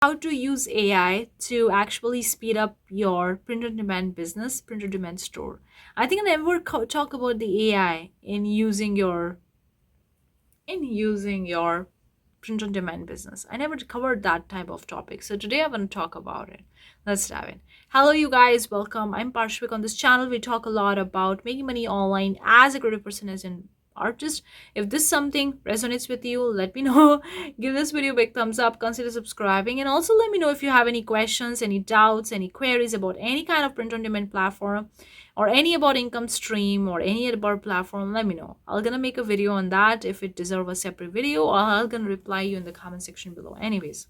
how to use AI to actually speed up your print on demand business, print on demand store. I think I never talk about the AI in using your print on demand business. I never covered that type of topic. So today I'm going to talk about it. Let's dive in. Hello, you guys. Welcome. I'm Parshvik. On this channel, we talk a lot about making money online as a creative person, as an artist. If this something resonates with you, let me know. Give this video a big thumbs up. Consider subscribing. And also let me know if you have any questions, any doubts, any queries about any kind of print on demand platform or any about income stream or any about platform. Let me know. I'm gonna make a video on that if it deserves a separate video, or I'm gonna reply you in the comment section below. Anyways,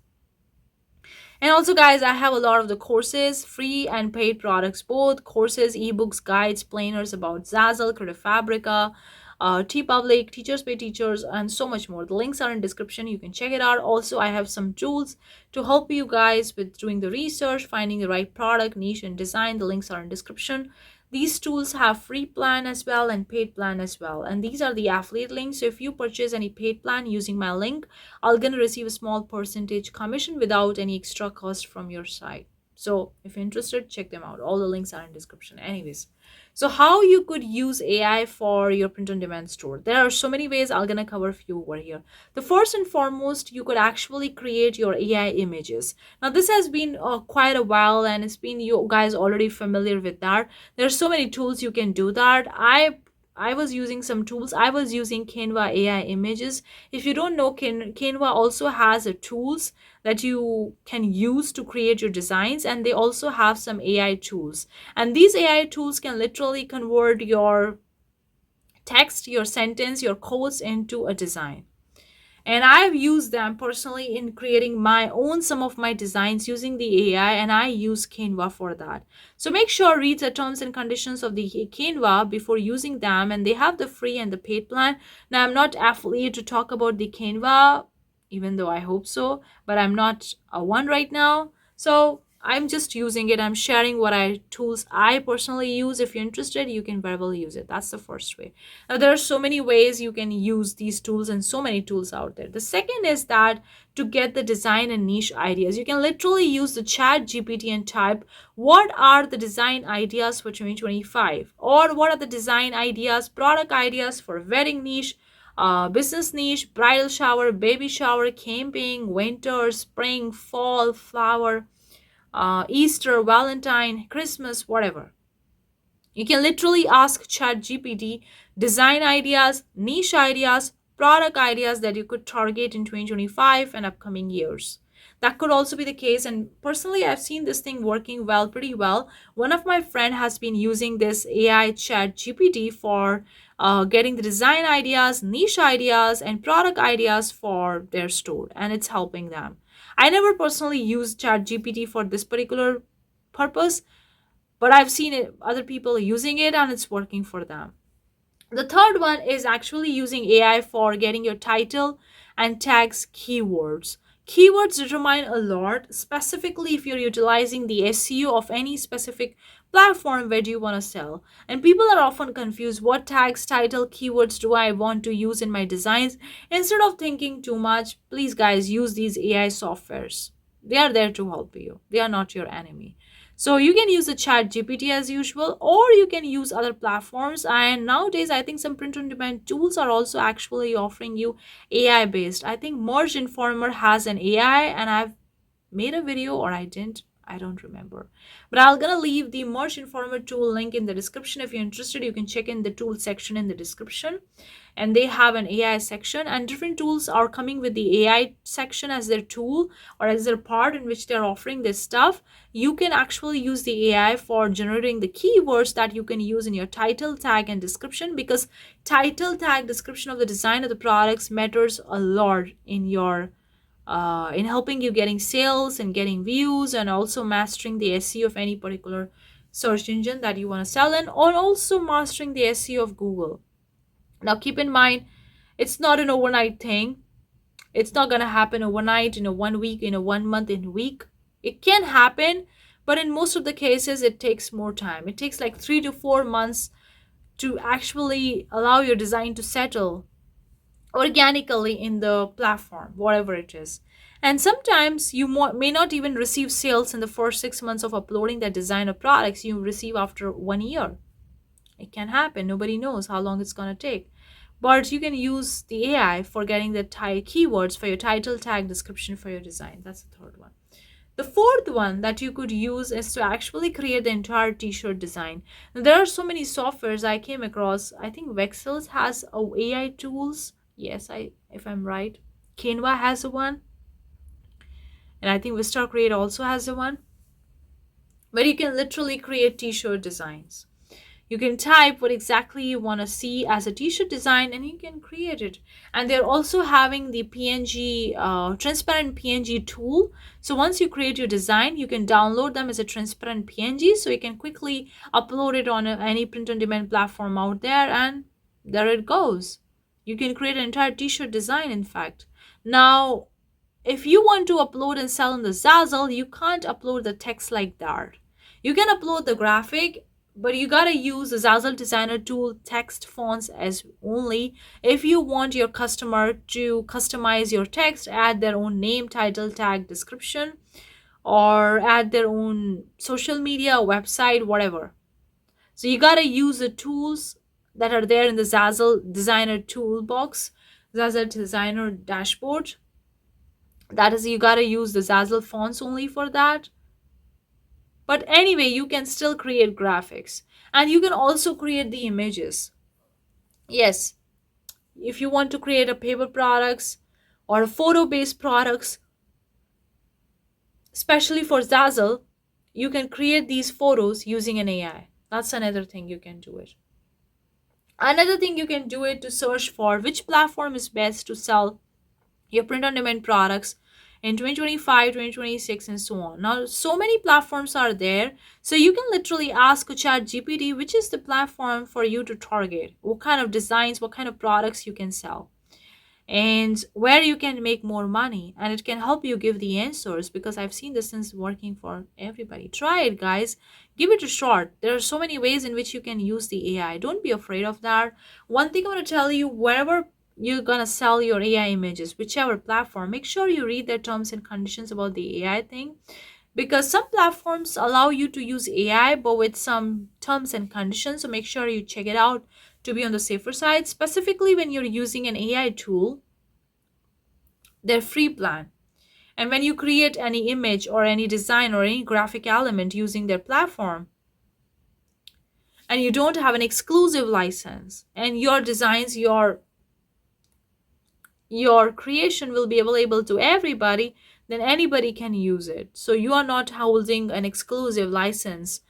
and also guys, I have a lot of the courses, free and paid products, both courses, ebooks, guides, planners about Zazzle, Creative Fabrica, Teepublic, Teachers Pay Teachers, and so much more. The links are in description. You can check it out. Also, I have some tools to help you guys with doing the research, finding the right product, niche, and design. The links are in description. These tools have free plan as well and paid plan as well. And these are the affiliate links. So if you purchase any paid plan using my link, I'm going to receive a small percentage commission without any extra cost from your side. So if you're interested, check them out. All the links are in description. Anyways, so how you could use AI for your print on demand store. There are so many ways. I'm going to cover a few over here. The first and foremost, you could actually create your AI images. Now this has been quite a while, and it's been you guys already familiar with that. There's so many tools you can do that. I was using some tools. I was using Canva AI images. If you don't know, Canva also has a tools that you can use to create your designs, and they also have some AI tools. And these AI tools can literally convert your text, your sentence, your quotes into a design. And I've used them personally in creating my own some of my designs using the AI, and I use Canva for that. So make sure read the terms and conditions of the Canva before using them, and they have the free and the paid plan. Now I'm not affiliated to talk about the Canva, even though I hope so, but I'm not a one right now. So I'm just using it. I'm sharing what tools I personally use. If you're interested, you can verbally use it. That's the first way. Now, there are so many ways you can use these tools, and so many tools out there. The second is that to get the design and niche ideas, you can literally use the chat GPT and type, what are the design ideas for 2025? Or what are the design ideas, product ideas for wedding niche, business niche, bridal shower, baby shower, camping, winter, spring, fall, flower, Easter, Valentine, Christmas, whatever. You can literally ask ChatGPT design ideas, niche ideas, product ideas that you could target in 2025 and upcoming years. That could also be the case. And personally, I've seen this thing working well, pretty well. One of my friend has been using this AI ChatGPT for getting the design ideas, niche ideas, and product ideas for their store, and it's helping them. I never personally used ChatGPT for this particular purpose, but I've seen other people using it, and it's working for them. The third one is actually using AI for getting your title and tags keywords. Keywords determine a lot, specifically if you're utilizing the SEO of any specific platform where do you want to sell. And people are often confused, what tags, title, keywords do I want to use in my designs? Instead of thinking too much, please guys, use these AI softwares. They are there to help you. They are not your enemy. So you can use the chat GPT as usual, or you can use other platforms. And nowadays, I think some print on demand tools are also actually offering you AI based. I think Merge Informer has an AI, and I've made a video, or I didn't. I don't remember. But I'm going to leave the Merge Informer tool link in the description. If you're interested, you can check in the tool section in the description. And they have an AI section, and different tools are coming with the AI section as their tool or as their part in which they're offering this stuff. You can actually use the AI for generating the keywords that you can use in your title, tag, and description, because title, tag, description of the design of the products matters a lot in your in helping you getting sales and getting views, and also mastering the SEO of any particular search engine that you want to sell in, or also mastering the SEO of Google. Now keep in mind, it's not an overnight thing. It's not going to happen overnight, in a 1 week, in a 1 month, in a week. It can happen, but in most of the cases, it takes more time. It takes like 3 to 4 months to actually allow your design to settle organically in the platform, whatever it is. And sometimes you may not even receive sales in the first 6 months of uploading that design or products. You receive after 1 year. It can happen. Nobody knows how long it's going to take. But you can use the AI for getting the keywords for your title, tag, description for your design. That's the third one. The fourth one that you could use is to actually create the entire t-shirt design. Now, there are so many softwares I came across. I think Vexels has a AI tools. Yes, if I'm right. Canva has a one. And I think Vista Create also has a one. Where you can literally create t-shirt designs. You can type what exactly you want to see as a t-shirt design and you can create it. And they're also having the PNG, transparent PNG tool. So once you create your design, you can download them as a transparent PNG. So you can quickly upload it on any print-on-demand platform out there and there it goes. You can create an entire t-shirt design, in fact. Now, if you want to upload and sell in the Zazzle, you can't upload the text like that. You can upload the graphic, but you gotta use the Zazzle designer tool text fonts as only if you want your customer to customize your text, add their own name, title, tag, description, or add their own social media, website, whatever. So you gotta use the tools that are there in the Zazzle designer toolbox, Zazzle designer dashboard. That is, you gotta use the Zazzle fonts only for that. But anyway, you can still create graphics and you can also create the images. Yes, if you want to create a paper products or a photo-based products, especially for Zazzle, you can create these photos using an AI. That's another thing you can do it. Another thing you can do it to search for which platform is best to sell your print-on-demand products in 2025, 2026, and so on. Now, so many platforms are there. So you can literally ask a chat GPT, which is the platform for you to target, what kind of designs, what kind of products you can sell, and where you can make more money. And it can help you give the answers because I've seen this since working for everybody. Try it, guys. Give it a shot. There are so many ways in which you can use the AI. Don't be afraid of that. One thing I'm going to tell you, wherever you're gonna sell your AI images, whichever platform, make sure you read their terms and conditions about the AI thing, because some platforms allow you to use AI but with some terms and conditions. So make sure you check it out to be on the safer side, specifically when you're using an AI tool. Their free plan, and when you create any image or any design or any graphic element using their platform and you don't have an exclusive license and your designs, your creation will be available to everybody, then anybody can use it. So you are not holding an exclusive license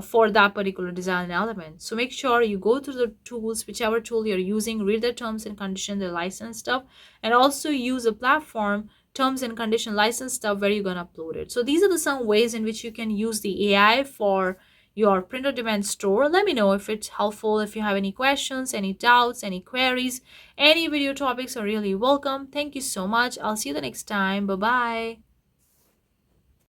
for that particular design element. So make sure you go through the tools, whichever tool you're using, read the terms and conditions, the license stuff, and also use a platform terms and condition license stuff where you're going to upload it. So these are the some ways in which you can use the AI for your print on demand store. Let me know if it's helpful. If you have any questions, any doubts, any queries, any video topics are really welcome. Thank you so much. I'll see you the next time. Bye bye.